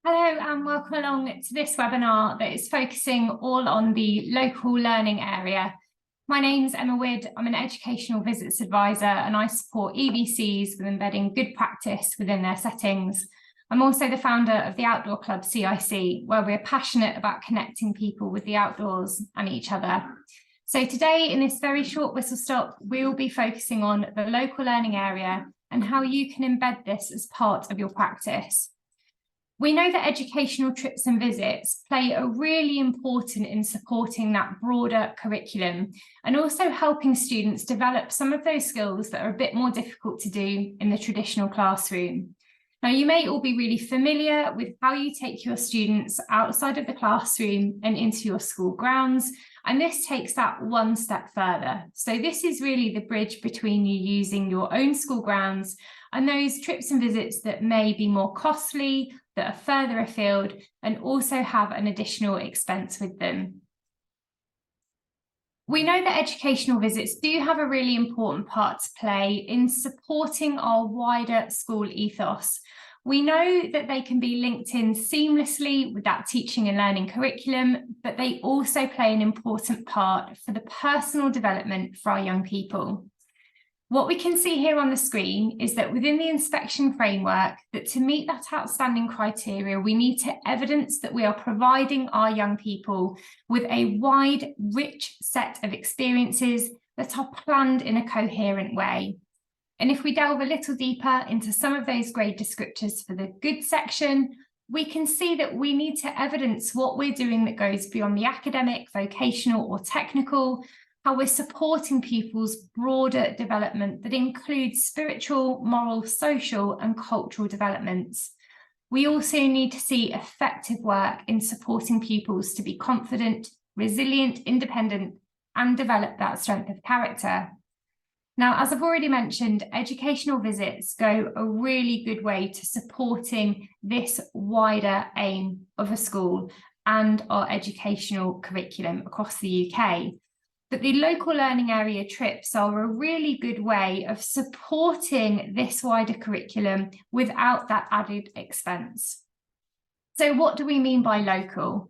Hello and welcome along to this webinar that is focusing all on the local learning area. My name's Emma Widd. I'm an Educational Visits Advisor and I support EVCs with embedding good practice within their settings. I'm also the founder of the Outdoor Club CIC, where we're passionate about connecting people with the outdoors and each other. So today, in this very short whistle stop, we will be focusing on the local learning area and how you can embed this as part of your practice. We know that educational trips and visits play a really important in supporting that broader curriculum and also helping students develop some of those skills that are a bit more difficult to do in the traditional classroom. Now, you may all be really familiar with how you take your students outside of the classroom and into your school grounds, and this takes that one step further. So this is really the bridge between you using your own school grounds and those trips and visits that may be more costly, that are further afield, and also have an additional expense with them. We know that educational visits do have a really important part to play in supporting our wider school ethos. We know that they can be linked in seamlessly with that teaching and learning curriculum, but they also play an important part for the personal development for our young people. What we can see here on the screen is that within the inspection framework, that to meet that outstanding criteria, we need to evidence that we are providing our young people with a wide, rich set of experiences that are planned in a coherent way. And if we delve a little deeper into some of those grade descriptors for the good section, we can see that we need to evidence what we're doing that goes beyond the academic, vocational, or technical, how we're supporting pupils' broader development that includes spiritual, moral, social, and cultural developments. We also need to see effective work in supporting pupils to be confident, resilient, independent, and develop that strength of character. Now, as I've already mentioned, educational visits go a really good way to supporting this wider aim of a school and our educational curriculum across the UK. But the local learning area trips are a really good way of supporting this wider curriculum without that added expense. So what do we mean by local?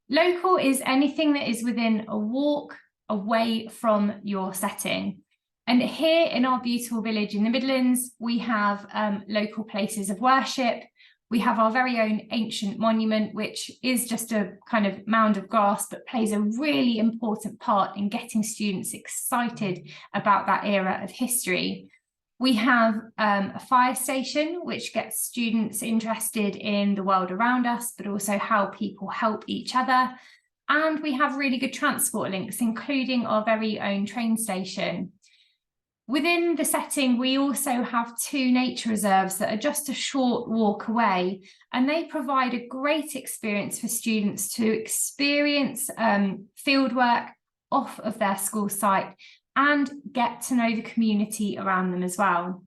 Local is anything that is within a walk away from your setting. And here in our beautiful village in the Midlands, we have local places of worship. We have our very own ancient monument, which is just a kind of mound of grass, but plays a really important part in getting students excited about that era of history. We have a fire station, which gets students interested in the world around us, but also how people help each other. And we have really good transport links, including our very own train station. Within the setting, we also have 2 nature reserves that are just a short walk away, and they provide a great experience for students to experience fieldwork off of their school site and get to know the community around them as well.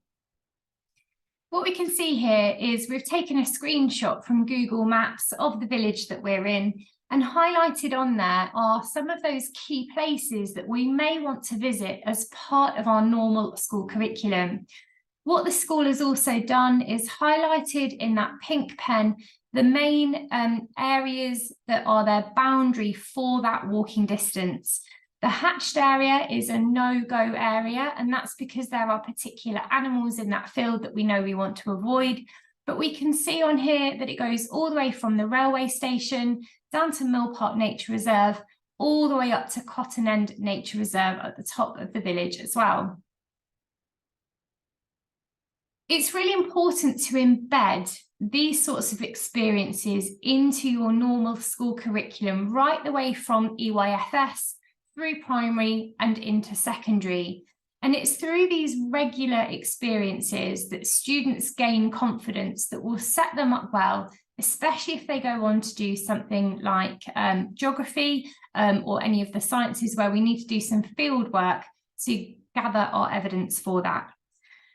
What we can see here is we've taken a screenshot from Google Maps of the village that we're in, and highlighted on there are some of those key places that we may want to visit as part of our normal school curriculum. What the school has also done is highlighted in that pink pen the main areas that are their boundary for that walking distance. The hatched area is a no-go area, and that's because there are particular animals in that field that we know we want to avoid. But we can see on here that it goes all the way from the railway station down to Mill Park Nature Reserve, all the way up to Cotton End Nature Reserve at the top of the village as well. It's really important to embed these sorts of experiences into your normal school curriculum, right the way from EYFS through primary and into secondary. And it's through these regular experiences that students gain confidence that will set them up well, especially if they go on to do something like geography or any of the sciences where we need to do some field work to gather our evidence for that.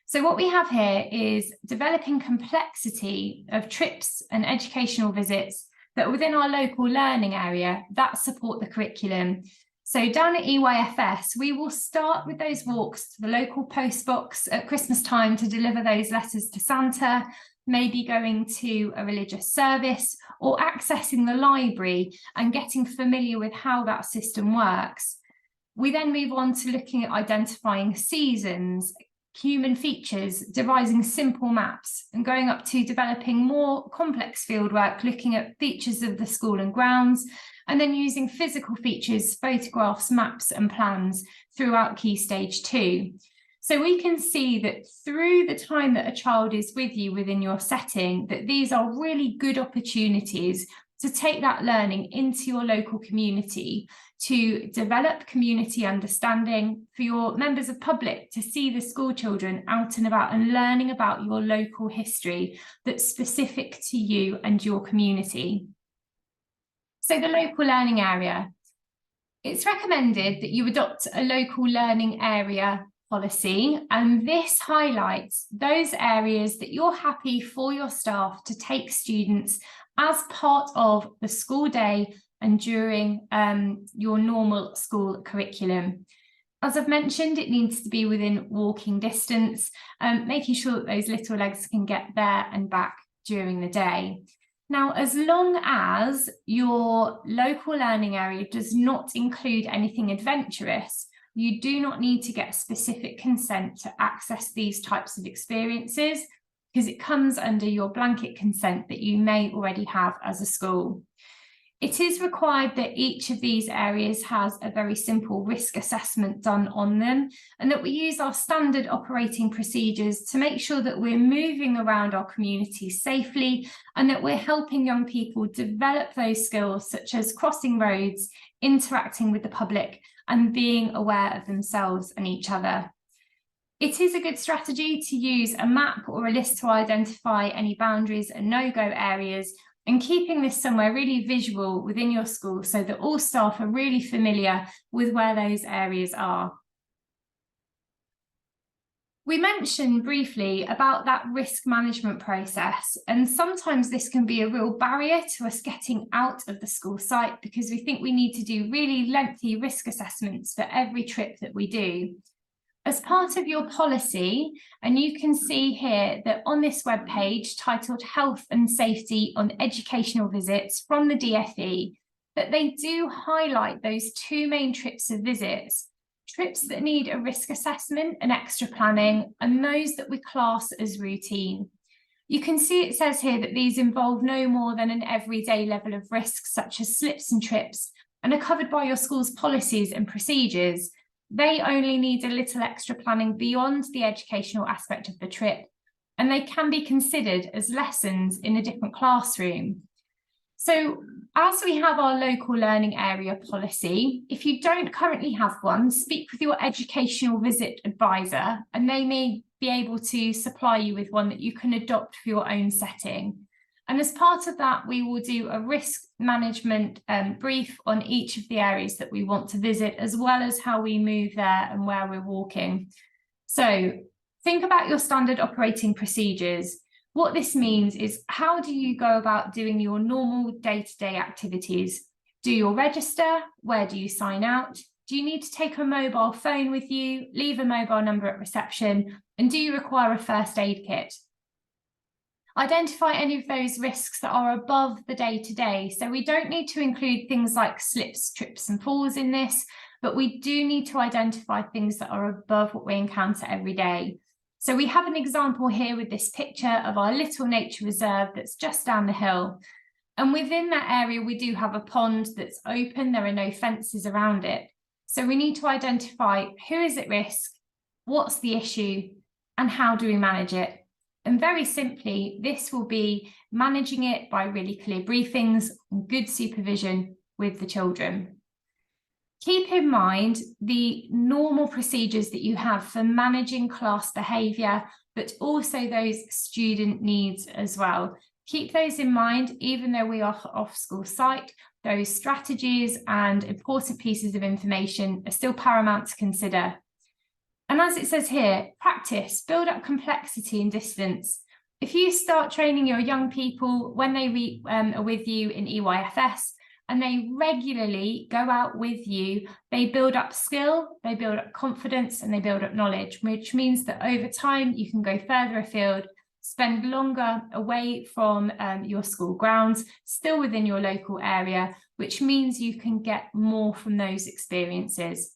So what we have here is developing complexity of trips and educational visits that are within our local learning area that support the curriculum. So down at EYFS, we will start with those walks to the local post box at Christmas time to deliver those letters to Santa. maybe going to a religious service or accessing the library and getting familiar with how that system works. We then move on to looking at identifying seasons, human features, devising simple maps, and going up to developing more complex fieldwork, looking at features of the school and grounds, and then using physical features, photographs, maps and plans throughout Key Stage 2. So we can see that through the time that a child is with you within your setting, that these are really good opportunities to take that learning into your local community, to develop community understanding, for your members of public to see the school children out and about and learning about your local history that's specific to you and your community. So the local learning area. It's recommended that you adopt a local learning area policy, and this highlights those areas that you're happy for your staff to take students as part of the school day and during your normal school curriculum. As I've mentioned, it needs to be within walking distance, making sure that those little legs can get there and back during the day. Now, as long as your local learning area does not include anything adventurous, you do not need to get specific consent to access these types of experiences, because it comes under your blanket consent that you may already have as a school. It is required that each of these areas has a very simple risk assessment done on them, and that we use our standard operating procedures to make sure that we're moving around our community safely and that we're helping young people develop those skills such as crossing roads, interacting with the public, and being aware of themselves and each other. It is a good strategy to use a map or a list to identify any boundaries and no-go areas, and keeping this somewhere really visual within your school so that all staff are really familiar with where those areas are. We mentioned briefly about that risk management process, and sometimes this can be a real barrier to us getting out of the school site because we think we need to do really lengthy risk assessments for every trip that we do. As part of your policy, and you can see here that on this webpage titled Health and Safety on Educational Visits from the DfE, that they do highlight those two main trips of visits, trips that need a risk assessment and extra planning, and those that we class as routine. You can see it says here that these involve no more than an everyday level of risk, such as slips and trips, and are covered by your school's policies and procedures. They only need a little extra planning beyond the educational aspect of the trip, and they can be considered as lessons in a different classroom. So as we have our local learning area policy, if you don't currently have one, speak with your educational visit advisor, and they may be able to supply you with one that you can adopt for your own setting. And as part of that, we will do a risk management brief on each of the areas that we want to visit, as well as how we move there and where we're walking. So think about your standard operating procedures. What this means is, how do you go about doing your normal day-to-day activities? Do you register? Where do you sign out? Do you need to take a mobile phone with you? Leave a mobile number at reception? And do you require a first aid kit? Identify any of those risks that are above the day-to-day. So we don't need to include things like slips, trips and falls in this, but we do need to identify things that are above what we encounter every day. So we have an example here with this picture of our little nature reserve that's just down the hill. And within that area, we do have a pond that's open. There are no fences around it. So we need to identify who is at risk, what's the issue, and how do we manage it? And very simply, this will be managing it by really clear briefings and good supervision with the children. Keep in mind the normal procedures that you have for managing class behaviour, but also those student needs as well. Keep those in mind, even though we are off school site. Those strategies and important pieces of information are still paramount to consider. And as it says here, practice, build up complexity and distance. If you start training your young people when they are with you in EYFS, and they regularly go out with you, they build up skill, they build up confidence, and they build up knowledge, which means that over time you can go further afield spend longer away from your school grounds, still within your local area, which means you can get more from those experiences.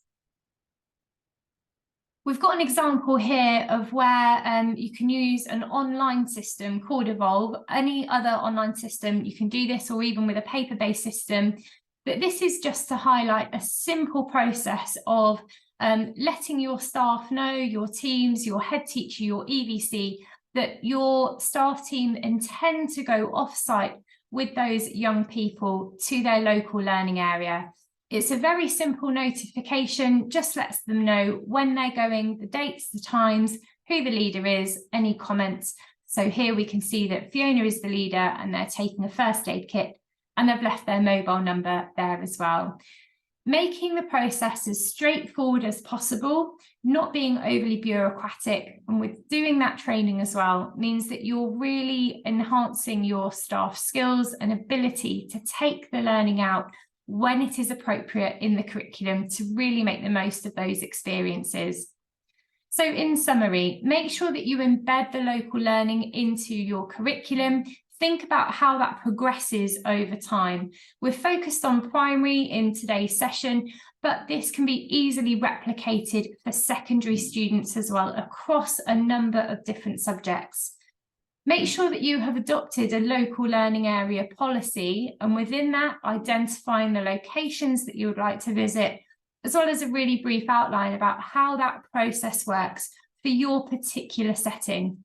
We've got an example here of where you can use an online system called Evolve. Any other online system, you can do this, or even with a paper-based system. But this is just to highlight a simple process of letting your staff know, your teams, your head teacher, your EVC, that your staff team intend to go off-site with those young people to their local learning area. It's a very simple notification, just lets them know when they're going, the dates, the times, who the leader is, any comments. So here we can see that Fiona is the leader and they're taking a first aid kit, and they've left their mobile number there as well. Making the process as straightforward as possible, not being overly bureaucratic, and with doing that training as well, means that you're really enhancing your staff skills and ability to take the learning out when it is appropriate in the curriculum to really make the most of those experiences. So in summary, make sure that you embed the local learning into your curriculum. Think about how that progresses over time. We're focused on primary in today's session, but this can be easily replicated for secondary students as well across a number of different subjects. Make sure that you have adopted a local learning area policy, and within that, identifying the locations that you would like to visit, as well as a really brief outline about how that process works for your particular setting.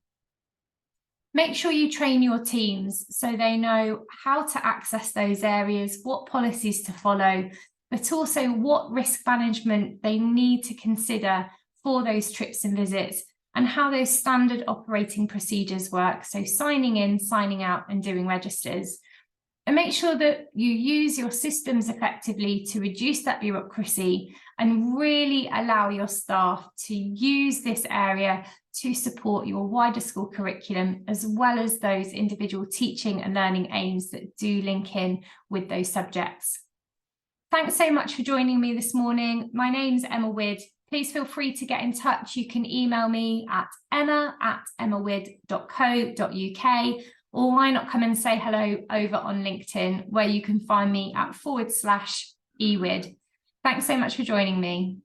Make sure you train your teams so they know how to access those areas, what policies to follow, but also what risk management they need to consider for those trips and visits, and how those standard operating procedures work. So signing in, signing out, and doing registers. And make sure that you use your systems effectively to reduce that bureaucracy and really allow your staff to use this area to support your wider school curriculum, as well as those individual teaching and learning aims that do link in with those subjects. Thanks so much for joining me this morning. My name's Emma Widd. Please feel free to get in touch. You can email me at emma@emmawidd.co.uk, or why not come and say hello over on LinkedIn, where you can find me at /eWidd. Thanks so much for joining me.